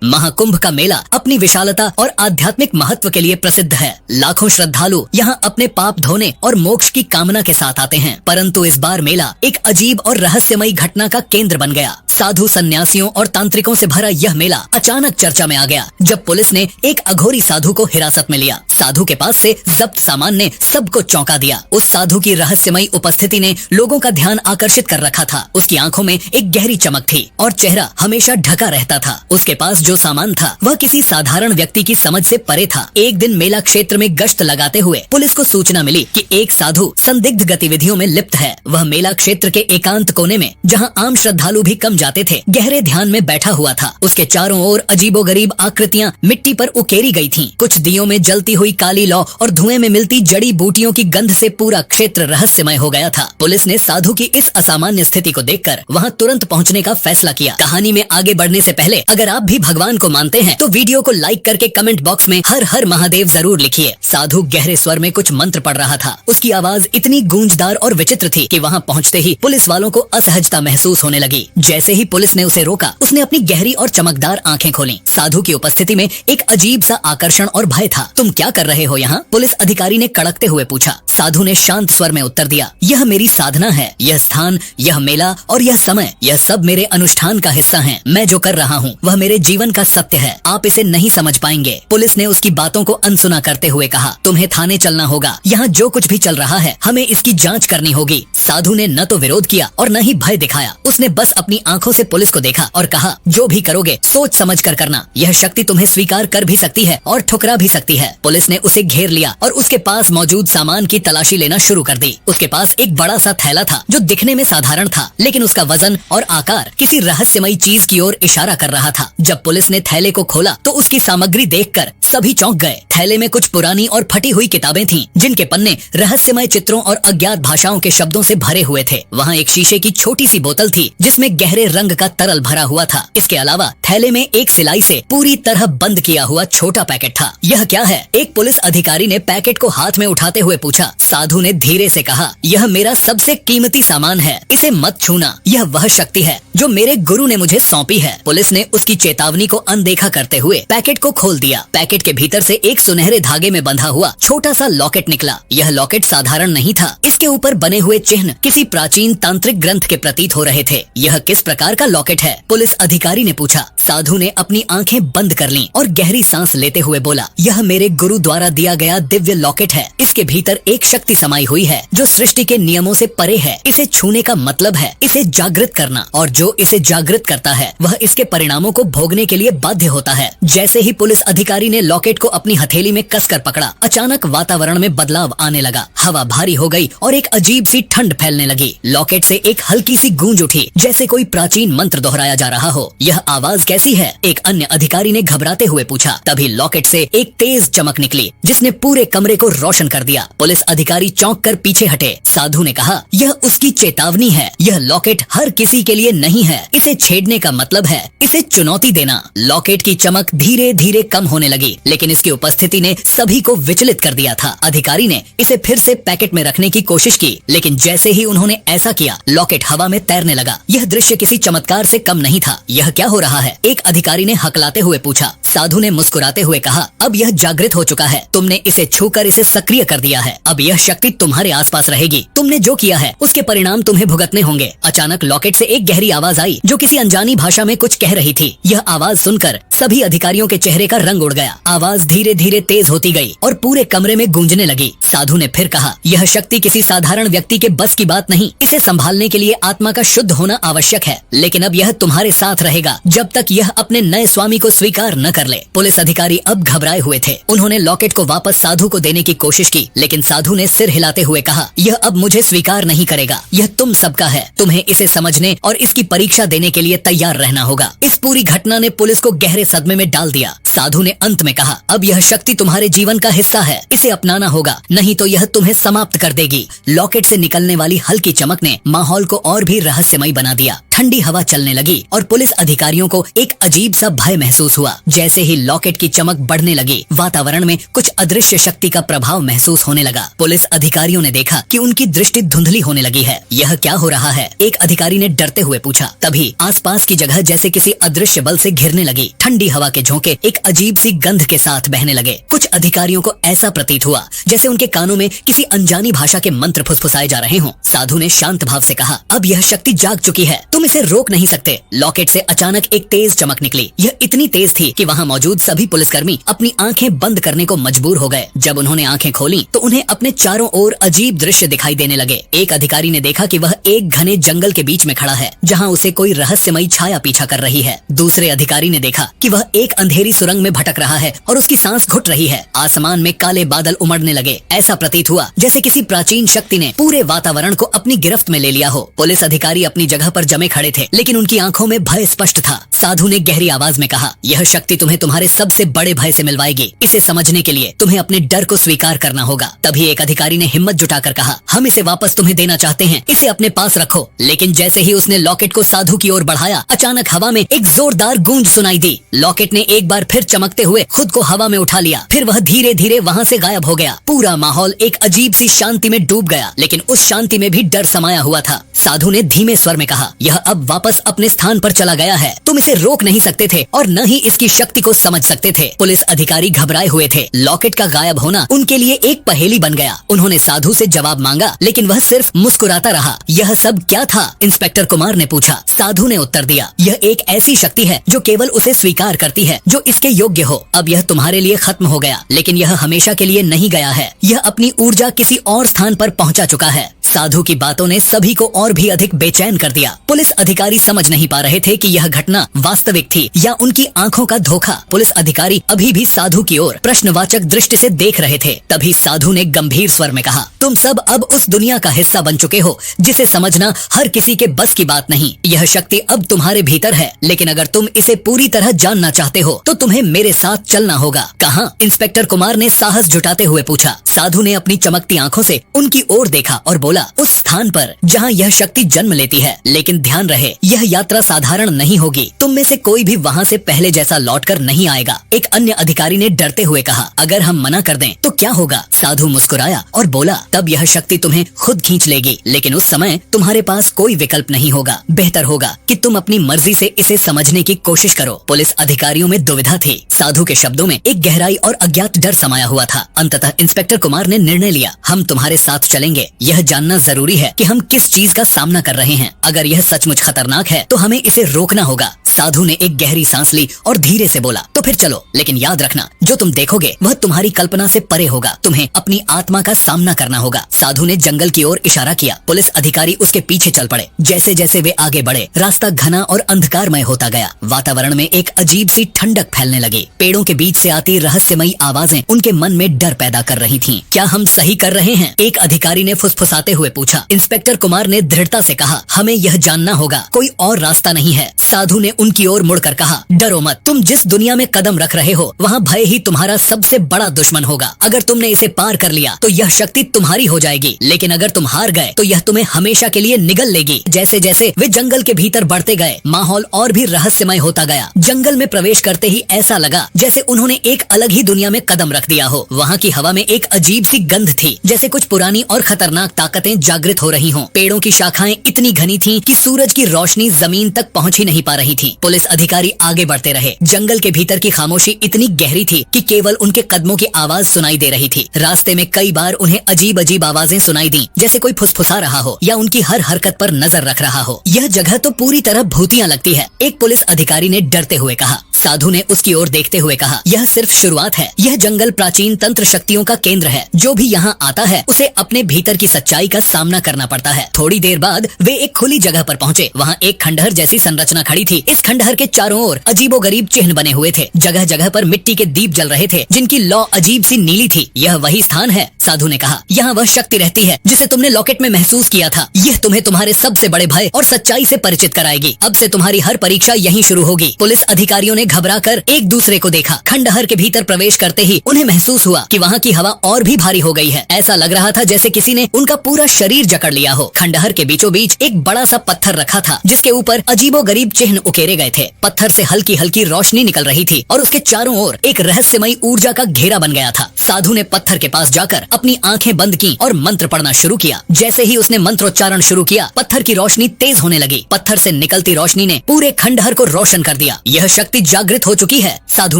महाकुंभ का मेला अपनी विशालता और आध्यात्मिक महत्व के लिए प्रसिद्ध है। लाखों श्रद्धालु यहाँ अपने पाप धोने और मोक्ष की कामना के साथ आते हैं। परंतु इस बार मेला एक अजीब और रहस्यमयी घटना का केंद्र बन गया। साधु, सन्यासियों और तांत्रिकों से भरा यह मेला अचानक चर्चा में आ गया जब पुलिस ने एक अघोरी साधु को हिरासत में लिया। साधु के पास से जब्त सामान ने सबको चौंका दिया। उस साधु की रहस्यमयी उपस्थिति ने लोगों का ध्यान आकर्षित कर रखा था। उसकी आंखों में एक गहरी चमक थी और चेहरा हमेशा ढका रहता था। उसके पास जो सामान था वह किसी साधारण व्यक्ति की समझ से परे था। एक दिन मेला क्षेत्र में गश्त लगाते हुए पुलिस को सूचना मिली कि एक साधु संदिग्ध गतिविधियों में लिप्त है। वह मेला क्षेत्र के एकांत कोने में, जहां आम श्रद्धालु भी कम जाते थे, गहरे ध्यान में बैठा हुआ था। उसके चारों ओर अजीबोगरीब आकृतियां मिट्टी पर उकेरी गई थीं। कुछ दियों में जलती हुई काली लौ और धुएं में मिलती जड़ी बूटियों की गंध से पूरा क्षेत्र रहस्यमय हो गया था। पुलिस ने साधु की इस असामान्य स्थिति को देखकर वहां तुरंत पहुंचने का फैसला किया। कहानी में आगे बढ़ने से पहले अगर आप भी भगवान को मानते हैं तो वीडियो को लाइक करके कमेंट बॉक्स में हर हर महादेव जरूर लिखिए। साधु गहरे स्वर में कुछ मंत्र पढ़ रहा था। उसकी आवाज इतनी गूंजदार और विचित्र थी कि वहां पहुंचते ही पुलिस वालों को असहजता महसूस होने लगी। जैसे ही पुलिस ने उसे रोका, उसने अपनी गहरी और चमकदार आंखें खोली। साधु की उपस्थिति में एक अजीब सा आकर्षण और भय था। तुम क्या कर रहे हो यहाँ? पुलिस अधिकारी ने कड़कते हुए पूछा। साधु ने शांत स्वर में उत्तर दिया, यह मेरी साधना है। यह स्थान, यह मेला और यह समय, यह सब मेरे अनुष्ठान का हिस्सा है। मैं जो कर रहा हूँ वह मेरे जीवन का सत्य है। आप इसे नहीं समझ पाएंगे। पुलिस ने उसकी बातों को अनसुना करते हुए कहा, तुम्हें थाने चलना होगा। यहाँ जो कुछ भी चल रहा है हमें इसकी जांच करनी होगी। साधु ने न तो विरोध किया और न ही भय दिखाया। उसने बस अपनी आंखों से पुलिस को देखा और कहा, जो भी करोगे सोच समझ कर करना। यह शक्ति तुम्हें स्वीकार कर भी सकती है और ठुकरा भी सकती है। पुलिस ने उसे घेर लिया और उसके पास मौजूद सामान की तलाशी लेना शुरू कर दी। उसके पास एक बड़ा सा थैला था जो दिखने में साधारण था, लेकिन उसका वजन और आकार किसी रहस्यमयी चीज की ओर इशारा कर रहा था। जब पुलिस ने थैले को खोला तो उसकी सामग्री देखकर सभी चौंक गए। थैले में कुछ पुरानी और फटी हुई किताबें थीं, जिनके पन्ने रहस्यमय चित्रों और अज्ञात भाषाओं के शब्दों से भरे हुए थे। वहाँ एक शीशे की छोटी सी बोतल थी जिसमें गहरे रंग का तरल भरा हुआ था। इसके अलावा थैले में एक सिलाई से पूरी तरह बंद किया हुआ छोटा पैकेट था। यह क्या है? एक पुलिस अधिकारी ने पैकेट को हाथ में उठाते हुए पूछा। साधु ने धीरे से कहा, यह मेरा सबसे कीमती सामान है, इसे मत छूना। यह वह शक्ति है जो मेरे गुरु ने मुझे सौंपी है। पुलिस ने उसकी चेतावनी को अनदेखा करते हुए पैकेट को खोल दिया। पैकेट के भीतर से एक सुनहरे धागे में बंधा हुआ छोटा सा लॉकेट निकला। यह लॉकेट साधारण नहीं था। इसके ऊपर बने हुए चिन्ह किसी प्राचीन तांत्रिक ग्रंथ के प्रतीत हो रहे थे। यह किस प्रकार का लॉकेट है? पुलिस अधिकारी ने पूछा। साधु ने अपनी आंखें बंद कर लीं और गहरी सांस लेते हुए बोला, यह मेरे गुरु द्वारा दिया गया दिव्य लॉकेट है। इसके भीतर एक शक्ति समाई हुई है जो सृष्टि के नियमों से परे है। इसे छूने का मतलब है इसे जागृत करना, और जो इसे जागृत करता है वह इसके परिणामों को भोगने के लिए बाध्य होता है। जैसे ही पुलिस अधिकारी ने लॉकेट को अपनी हथेली में कसकर पकड़ा, अचानक वातावरण में बदलाव आने लगा। हवा भारी हो गई और एक अजीब सी ठंड फैलने लगी। लॉकेट से एक हल्की सी गूंज उठी, जैसे कोई प्राचीन मंत्र दोहराया जा रहा हो। यह आवाज कैसी है? एक अन्य अधिकारी ने घबराते हुए पूछा। तभी लॉकेट से एक तेज चमक निकली जिसने पूरे कमरे को रोशन कर दिया। पुलिस अधिकारी चौंक कर पीछे हटे। साधु ने कहा, यह उसकी चेतावनी है। यह लॉकेट हर किसी के लिए नहीं है। इसे छेड़ने का मतलब है इसे चुनौती देना। लॉकेट की चमक धीरे धीरे कम होने लगी, लेकिन इसकी उपस्थिति ने सभी को विचलित कर दिया था। अधिकारी ने इसे फिर से पैकेट में रखने की कोशिश की, लेकिन जैसे ही उन्होंने ऐसा किया, लॉकेट हवा में तैरने लगा। यह दृश्य किसी चमत्कार से कम नहीं था। यह क्या हो रहा है? एक अधिकारी ने हकलाते हुए पूछा। साधु ने मुस्कुराते हुए कहा, अब यह जागृत हो चुका है। तुमने इसे छूकर इसे सक्रिय कर दिया है। अब यह शक्ति तुम्हारे आसपास रहेगी। तुमने जो किया है उसके परिणाम तुम्हें भुगतने होंगे। अचानक लॉकेट से एक गहरी आवाज आई जो किसी अनजानी भाषा में कुछ कह रही थी। यह आवाज सुनकर सभी अधिकारियों के चेहरे का रंग उड़ गया। आवाज धीरे धीरे तेज होती गई और पूरे कमरे में गूंजने लगी। साधु ने फिर कहा, यह शक्ति किसी साधारण व्यक्ति के बस की बात नहीं। इसे संभालने के लिए आत्मा का शुद्ध होना आवश्यक है, लेकिन अब यह तुम्हारे साथ रहेगा जब तक यह अपने नए स्वामी को स्वीकार न कर ले। पुलिस अधिकारी अब घबराए हुए थे। उन्होंने लॉकेट को वापस साधु को देने की कोशिश की, लेकिन साधु ने सिर हिलाते हुए कहा, यह अब मुझे स्वीकार नहीं करेगा। यह तुम सबका है। तुम्हें इसे समझने और इसकी परीक्षा देने के लिए तैयार रहना होगा। इस पूरी घटना ने पुलिस को गहरे सदमे में डाल दिया। साधु ने अंत में कहा, अब यह शक्ति तुम्हारे जीवन का हिस्सा है। इसे अपनाना होगा, नहीं तो यह तुम्हें समाप्त कर देगी। लॉकेट से निकलने वाली हल्की चमक ने माहौल को और भी रहस्यमय बना दिया। ठंडी हवा चलने लगी और पुलिस अधिकारियों को एक अजीब सा भय महसूस हुआ। जैसे ही लॉकेट की चमक बढ़ने लगी, वातावरण में कुछ अदृश्य शक्ति का प्रभाव महसूस होने लगा। पुलिस अधिकारियों ने देखा कि उनकी दृष्टि धुंधली होने लगी है। यह क्या हो रहा है? एक अधिकारी ने डरते हुए पूछा। तभी आसपास की जगह जैसे किसी अदृश्य बल से घिरने लगी। ठंडी हवा के झोंके एक अजीब सी गंध के साथ बहने लगे। कुछ अधिकारियों को ऐसा प्रतीत हुआ जैसे उनके कानों में किसी अनजानी भाषा के मंत्र फुसफुसाए जा रहे हों। साधु ने शांत भाव से कहा, अब यह शक्ति जाग चुकी है, तुम इसे रोक नहीं सकते। लॉकेट से अचानक एक तेज चमक निकली। यह इतनी तेज थी कि वहाँ मौजूद सभी पुलिसकर्मी अपनी आंखें बंद करने को मजबूर हो गए। जब उन्होंने आंखें खोली तो उन्हें अपने चारों ओर अजीब दृश्य दिखाई देने लगे। एक अधिकारी ने देखा कि वह एक घने जंगल के बीच में खड़ा है, जहाँ उसे कोई रहस्यमयी छाया पीछा कर रही है। दूसरे अधिकारी ने देखा कि वह एक अंधेरी सुरंग में भटक रहा है और उसकी सांस घुट रही है। आसमान में काले बादल उमड़ने लगे। ऐसा प्रतीत हुआ जैसे किसी प्राचीन शक्ति ने पूरे वातावरण को अपनी गिरफ्त में ले लिया हो। पुलिस अधिकारी अपनी जगह पर जमे खड़े थे, लेकिन उनकी आंखों में भय स्पष्ट था। साधु ने गहरी आवाज में कहा, यह शक्ति तुम्हें तुम्हारे सबसे बड़े भय से मिलवाएगी। इसे समझने के लिए तुम्हें अपने डर को स्वीकार करना होगा। तभी एक अधिकारी ने हिम्मत जुटाकर कहा, हम इसे वापस तुम्हें देना चाहते हैं, इसे अपने पास रखो। लेकिन जैसे ही उसने लॉकेट को साधु की ओर बढ़ाया, अचानक हवा में एक जोरदार गूंज सुनाई दी। लॉकेट ने एक बार फिर चमकते हुए खुद को हवा में उठा लिया। फिर वह धीरे धीरे वहाँ से गायब हो गया। पूरा माहौल एक अजीब सी शांति में डूब गया, लेकिन उस शांति में भी डर समाया हुआ था। साधु ने धीमे स्वर में कहा, यह अब वापस अपने स्थान पर चला गया है। तुम इसे रोक नहीं सकते थे और न ही इसकी शक्ति को समझ सकते थे। पुलिस अधिकारी घबराए हुए थे। लॉकेट का गायब होना उनके लिए एक पहेली बन गया। उन्होंने साधु से जवाब मांगा, लेकिन वह सिर्फ मुस्कुराता रहा। यह सब क्या था? इंस्पेक्टर कुमार ने पूछा। साधु ने उत्तर दिया, यह एक ऐसी शक्ति है जो केवल उसे स्वीकार करती है जो इसके योग्य हो। अब यह तुम्हारे लिए खत्म हो गया, लेकिन यह हमेशा के लिए नहीं गया है। यह अपनी ऊर्जा किसी और स्थान पर पहुंचा चुका है। साधु की बातों ने सभी को और भी अधिक बेचैन कर दिया। पुलिस अधिकारी समझ नहीं पा रहे थे कि यह घटना वास्तविक थी या उनकी आंखों का धोखा। पुलिस अधिकारी अभी भी साधु की ओर प्रश्नवाचक दृष्टि से देख रहे थे। तभी साधु ने गंभीर स्वर में कहा, तुम सब अब उस दुनिया का हिस्सा बन चुके हो जिसे समझना हर किसी के बस की बात नहीं। यह शक्ति अब तुम्हारे भीतर है, लेकिन अगर तुम इसे पूरी तरह जानना चाहते हो तो तुम्हें मेरे साथ चलना होगा। कहाँ? इंस्पेक्टर कुमार ने साहस जुटाते हुए पूछा। साधु ने अपनी चमकती आंखों से उनकी ओर देखा और बोला, उस स्थान पर जहाँ यह शक्ति जन्म लेती है। लेकिन ध्यान रहे, यह यात्रा साधारण नहीं होगी। तुम में से कोई भी वहाँ से पहले जैसा लौटकर नहीं आएगा। एक अन्य अधिकारी ने डरते हुए कहा, अगर हम मना कर दें तो क्या होगा? साधु मुस्कुराया और बोला, तब यह शक्ति तुम्हें खुद खींच लेगी, लेकिन उस समय तुम्हारे पास कोई विकल्प नहीं होगा। बेहतर होगा कि तुम अपनी मर्जी से इसे समझने की कोशिश करो। पुलिस अधिकारियों में दुविधा थी। साधु के शब्दों में एक गहराई और अज्ञात डर समाया हुआ था। अंततः इंस्पेक्टर कुमार ने निर्णय लिया, हम तुम्हारे साथ चलेंगे। यह जानना जरूरी है कि हम किस चीज का सामना कर रहे हैं। अगर यह सचमुच खतरनाक है तो हमें इसे रोकना होगा। साधु ने एक गहरी सांस ली और धीरे से बोला, तो फिर चलो, लेकिन याद रखना, जो तुम देखोगे वह तुम्हारी कल्पना से परे होगा। तुम्हें अपनी आत्मा का सामना करना होगा। साधु ने जंगल की ओर इशारा किया। पुलिस अधिकारी उसके पीछे चल पड़े। जैसे जैसे वे आगे बढ़े, रास्ता घना और अंधकारमय होता गया। वातावरण में एक अजीब सी ठंडक फैलने लगी। पेड़ों के बीच से आती रहस्यमयी आवाजें उनके मन में डर पैदा कर रही थीं। क्या हम सही कर रहे हैं? एक अधिकारी ने फुसफुसाते हुए पूछा। इंस्पेक्टर कुमार ने दृढ़ता से कहा, हमें यह जानना होगा, कोई और रास्ता नहीं है। साधु ने उनकी ओर मुड़कर कहा, डरो मत, तुम जिस दुनिया में कदम रख रहे हो वहाँ भय ही तुम्हारा सबसे बड़ा दुश्मन होगा। अगर तुमने इसे पार कर लिया तो यह शक्ति तुम्हारी हो जाएगी, लेकिन अगर तुम हार गए तो यह तुम्हें हमेशा के लिए निगल लेगी। जैसे जैसे वे जंगल के भीतर बढ़ते गए, माहौल और भी रहस्यमय होता गया। जंगल में प्रवेश करते ही ऐसा लगा जैसे उन्होंने एक अलग ही दुनिया में कदम रख दिया हो। वहाँ की हवा में एक अजीब सी गंध थी, जैसे कुछ पुरानी और खतरनाक ताकतें जागृत हो रही हों। पेड़ों की शाखाएं इतनी घनी थीं कि सूरज की रोशनी जमीन तक पहुंच ही नहीं पा रही थी। पुलिस अधिकारी आगे बढ़ते रहे। जंगल के भीतर की खामोशी इतनी गहरी थी कि केवल उनके कदमों की आवाज सुनाई दे रही थी। रास्ते में कई बार उन्हें अजीब अजीब आवाजें सुनाई दी, जैसे कोई फुसफुसा रहा हो या उनकी हर हरकत पर नजर रख रहा हो। यह जगह तो पूरी तरह भूतिया लगती है, एक पुलिस अधिकारी ने डरते हुए कहा। साधु ने उसकी ओर देखते हुए कहा, यह सिर्फ शुरुआत है। यह जंगल प्राचीन तंत्र शक्तियों का केंद्र है। जो भी यहाँ आता है उसे अपने भीतर की सच्चाई का सामना करना पड़ता है। थोड़ी देर बाद वे एक खुली जगह पर पहुँचे। वहाँ एक खंडहर जैसी संरचना खड़ी थी। इस खंडहर के चारों ओर अजीबोगरीब चिन्ह बने हुए थे। जगह जगह पर मिट्टी के दीप जल रहे थे, जिनकी लौ अजीब सी नीली थी। यह वही स्थान है, साधु ने कहा। यहाँ वह शक्ति रहती है जिसे तुमने लॉकेट में महसूस किया था। यह तुम्हें तुम्हारे सबसे बड़े भय और सच्चाई से परिचित कराएगी। अब से तुम्हारी हर परीक्षा यहीं शुरू होगी। पुलिस अधिकारियों ने घबराकर एक दूसरे को देखा। खंडहर के भीतर प्रवेश करते ही उन्हें महसूस हुआ कि वहाँ की हवा और भी भारी हो गई है। ऐसा लग रहा था जैसे किसी ने उनका पूरा शरीर जकड़ लिया हो। खंडहर के बीचों बीच एक बड़ा सा पत्थर रखा था जिसके ऊपर अजीबोगरीब चिन्ह उकेरे गए थे। पत्थर से हल्की हल्की रोशनी निकल रही थी और उसके चारों ओर एक रहस्यमयी ऊर्जा का घेरा बन गया था। साधु ने पत्थर के पास जाकर अपनी आंखें बंद की और मंत्र पढ़ना शुरू किया। जैसे ही उसने मंत्रोच्चारण शुरू किया, पत्थर की रोशनी तेज होने लगी। पत्थर से निकलती रोशनी ने पूरे खंडहर को रोशन कर दिया। यह शक्ति जागृत हो चुकी है, साधु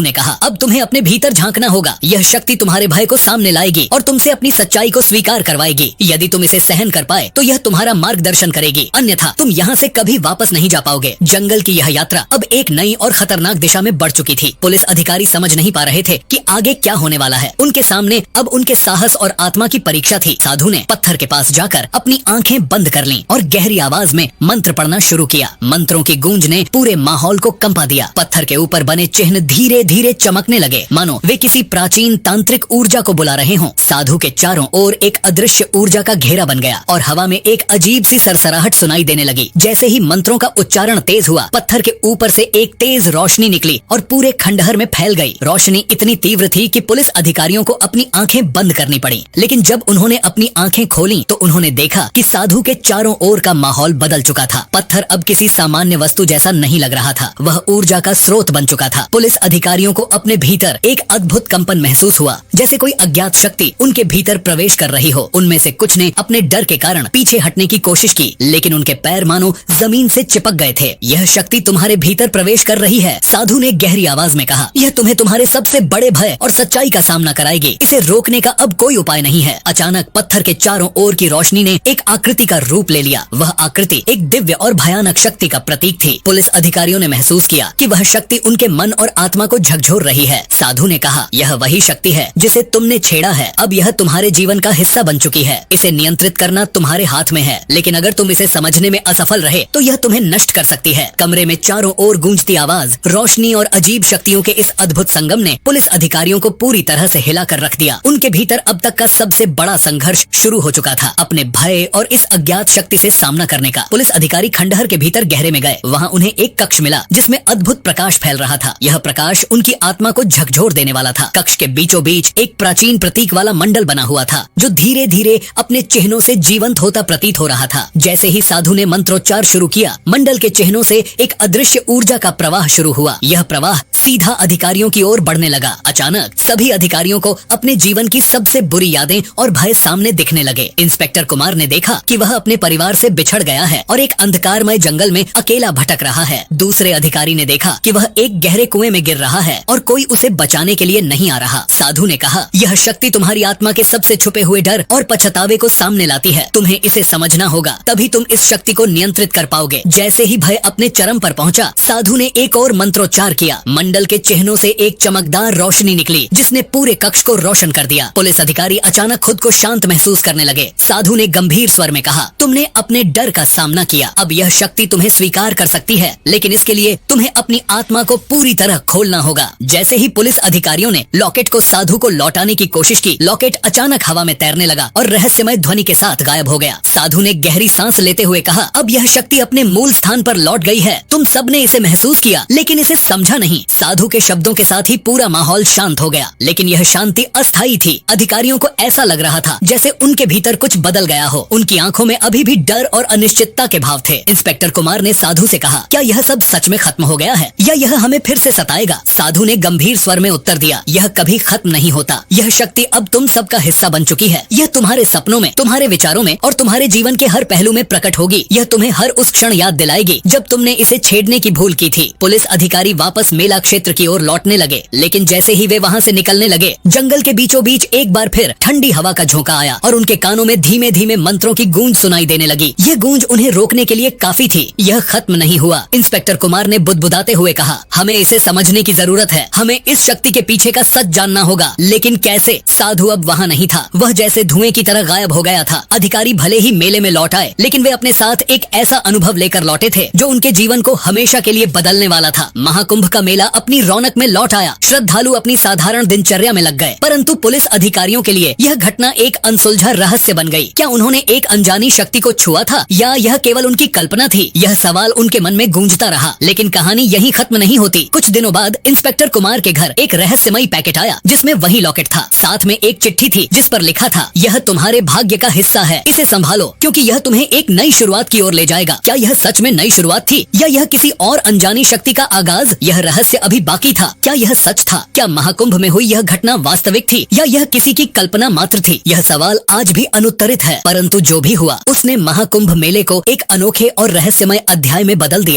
ने कहा। अब तुम्हें अपने भीतर झांकना होगा। यह शक्ति तुम्हारे भय को सामने लाएगी और तुमसे अपनी सच्चाई को स्वीकार करवाएगी। यदि तुम इसे सहन कर पाए तो यह तुम्हारा मार्गदर्शन करेगी, अन्यथा तुम यहाँ से कभी वापस नहीं जा पाओगे। जंगल की यह यात्रा अब एक नई और खतरनाक दिशा में बढ़ चुकी थी। पुलिस अधिकारी समझ नहीं पा रहे थे कि आगे क्या होने वाला है। उनके सामने अब उनके साहस और आत्मा की परीक्षा थी। साधु ने पत्थर के पास जाकर अपनी आंखें बंद कर लीं और गहरी आवाज में मंत्र पढ़ना शुरू किया। मंत्रों की गूंज ने पूरे माहौल को कंपा दिया। पत्थर के ऊपर बने चिन्ह धीरे धीरे चमकने लगे, मानो वे किसी प्राचीन तांत्रिक ऊर्जा को बुला रहे हों। साधु के चारों ओर एक अदृश्य ऊर्जा का घेरा बन गया और हवा में एक अजीब सी सरसराहट सुनाई देने लगी। जैसे ही मंत्रों का उच्चारण तेज हुआ, पत्थर के ऊपर से एक तेज रोशनी निकली और पूरे खंडहर में फैल गई। रोशनी इतनी तीव्र थी कि पुलिस अधिकारियों को अपनी आंखें बंद करनी पड़ी। लेकिन जब उन्होंने अपनी आंखें खोली तो उन्होंने देखा कि साधु के चारों ओर का माहौल बदल चुका था। पत्थर अब किसी सामान्य वस्तु जैसा नहीं लग रहा था, वह ऊर्जा का स्रोत बन चुका था। पुलिस अधिकारियों को अपने भीतर एक अद्भुत कंपन महसूस हुआ, जैसे कोई अज्ञात शक्ति उनके भीतर प्रवेश कर रही हो। उनमें से कुछ ने अपने डर के कारण पीछे हटने की कोशिश की, लेकिन उनके पैर मानो जमीन से चिपक गए थे। यह शक्ति तुम्हारे भीतर प्रवेश कर रही है, साधु ने गहरी आवाज में कहा। यह तुम्हें तुम्हारे सबसे बड़े भय और सच्चाई का सामना कराएगी। इसे रोकने का अब कोई उपाय नहीं है। अचानक पत्थर के चारों ओर की रोशनी ने एक आकृति का रूप ले लिया। वह आकृति एक दिव्य और भयानक शक्ति का प्रतीक थी। पुलिस अधिकारियों ने महसूस किया कि वह शक्ति उनके मन और आत्मा को झकझोर रही है। साधु ने कहा, यह वही शक्ति है जिसे तुमने छेड़ा है। अब यह तुम्हारे जीवन का हिस्सा बन चुकी है। इसे नियंत्रित करना तुम्हारे हाथ में है, लेकिन अगर तुम इसे समझने में असफल रहे तो यह तुम्हें नष्ट कर सकती है। कमरे में चारों ओर गूंजती आवाज, रोशनी और अजीब शक्तियों के इस अद्भुत संगम ने पुलिस अधिकारियों को पूरी तरह से हिला कर रख दिया। उनके भीतर अब तक का सबसे बड़ा संघर्ष शुरू हो चुका था, अपने भय और इस अज्ञात शक्ति से सामना करने का। पुलिस अधिकारी खंडहर के भीतर गहरे में गए। वहाँ उन्हें एक कक्ष मिला जिसमें अद्भुत प्रकाश फैल रहा था। यह प्रकाश उनकी आत्मा को झकझोर देने वाला था। कक्ष के बीचों बीच एक प्राचीन प्रतीक वाला मंडल बना हुआ था, जो धीरे धीरे अपने चिन्हों से जीवंत होता प्रतीत हो रहा था। जैसे ही साधु ने मंत्रोच्चार शुरू किया, मंडल के चिन्हों से एक अदृश्य ऊर्जा का प्रवाह शुरू हुआ। यह प्रवाह सीधा अधिकारियों की ओर बढ़ने लगा। अचानक सभी अधिकारियों को अपने जीवन की सबसे बुरी यादें और भय सामने दिखने लगे। इंस्पेक्टर कुमार ने देखा कि वह अपने परिवार से बिछड़ गया है और एक अंधकारमय जंगल में अकेला भटक रहा है। दूसरे अधिकारी ने देखा कि वह एक गहरे कुएं में गिर रहा है और कोई उसे बचाने के लिए नहीं आ रहा। साधु ने कहा, यह शक्ति तुम्हारी आत्मा के सबसे छुपे हुए डर और पछतावे को सामने लाती है। तुम्हें इसे समझना होगा, तभी तुम इस शक्ति को नियंत्रित कर पाओगे। जैसे ही भय अपने चरम पर पहुंचा, साधु ने एक और मंत्रोच्चार किया। मंडल के चिन्हों से एक चमकदार रोशनी निकली जिसने पूरे कक्ष को रोशन कर दिया। पुलिस अधिकारी अचानक खुद को शांत महसूस करने लगे। साधु ने गंभीर स्वर में कहा, तुमने अपने डर का सामना किया। अब यह शक्ति तुम्हें स्वीकार कर सकती है, लेकिन इसके लिए तुम्हें अपनी आत्मा को पूरी तरह खोलना होगा। जैसे ही पुलिस अधिकारियों ने लॉकेट को साधु को लौटाने की कोशिश की, लॉकेट अचानक हवा में तैरने लगा और रहस्यमय ध्वनि के साथ गायब हो गया। साधु ने गहरी सांस लेते हुए कहा, अब यह शक्ति अपने मूल स्थान पर लौट गई है। तुम सबने इसे महसूस किया, लेकिन इसे समझा नहीं। साधु के शब्दों के साथ ही पूरा माहौल शांत हो गया, लेकिन यह शांति अस्थायी थी। अधिकारियों को ऐसा लग रहा था जैसे उनके भीतर कुछ बदल गया हो। उनकी आंखों में अभी भी डर और अनिश्चितता के भाव थे। इंस्पेक्टर कुमार ने साधु से कहा, क्या यह सब सच में खत्म हो गया है या यह हमें फिर से सताएगा? साधु ने गंभीर स्वर में उत्तर दिया, यह कभी खत्म नहीं होता। यह शक्ति अब तुम सबका हिस्सा बन चुकी है। यह तुम्हारे सपनों में, तुम्हारे विचारों में और तुम्हारे जीवन के हर पहलू में प्रकट होगी। यह तुम्हें हर उस क्षण याद दिलाएगी जब तुमने इसे छेड़ने की भूल की थी। पुलिस अधिकारी वापस मेला क्षेत्र की ओर लौटने लगे, लेकिन जैसे ही वे वहाँ से निकलने लगे, जंगल के बीचों बीच एक बार फिर ठंडी हवा का झोंका आया और उनके कानों में धीमे धीमे मंत्रों की गूंज सुनाई देने लगी। यह गूंज उन्हें रोकने के लिए काफी थी। यह खत्म नहीं हुआ। इंस्पेक्टर कुमार ने बुदबुदाते हुए कहा, हमें इसे समझने की जरूरत है। हमें इस शक्ति के पीछे का सच जानना होगा, लेकिन कैसे? साधु अब वहाँ नहीं था। वह जैसे धुएं की तरह गायब हो गया था। अधिकारी भले ही मेले में लौट आए, लेकिन वे अपने साथ एक ऐसा अनुभव लेकर लौटे थे जो उनके जीवन को हमेशा के लिए बदलने वाला था। महाकुंभ का मेला अपनी रौनक में लौट आया। श्रद्धालु अपनी साधारण दिनचर्या में लग गए, परंतु पुलिस अधिकारियों के लिए यह घटना एक अनसुलझा रहस्य बन गई। क्या उन्होंने एक अनजानी शक्ति को छुआ था या यह केवल उनकी कल्पना थी? यह सवाल उनके मन में गूंजता रहा। लेकिन कहानी यहीं खत्म नहीं होती। कुछ दिनों बाद इंस्पेक्टर कुमार के घर एक रहस्यमयी पैकेट आया, जिसमें वही लॉकेट था। साथ में एक चिट्ठी थी जिस पर लिखा था, यह तुम्हारे भाग्य का हिस्सा है, इसे संभालो क्योंकि यह तुम्हें एक नई शुरुआत की ओर ले जाएगा। क्या यह सच में नई शुरुआत थी या यह किसी और अनजानी शक्ति का आगाज? यह रहस्य अभी बाकी था। क्या यह सच था? क्या महाकुंभ में हुई यह घटना वास्तविक थी या यह किसी की कल्पना मात्र थी? यह सवाल आज भी अनुत्तरित है, परंतु जो भी हुआ उसने महाकुंभ मेले को एक अनोखे और रहस्यमय अध्याय में बदल दिया।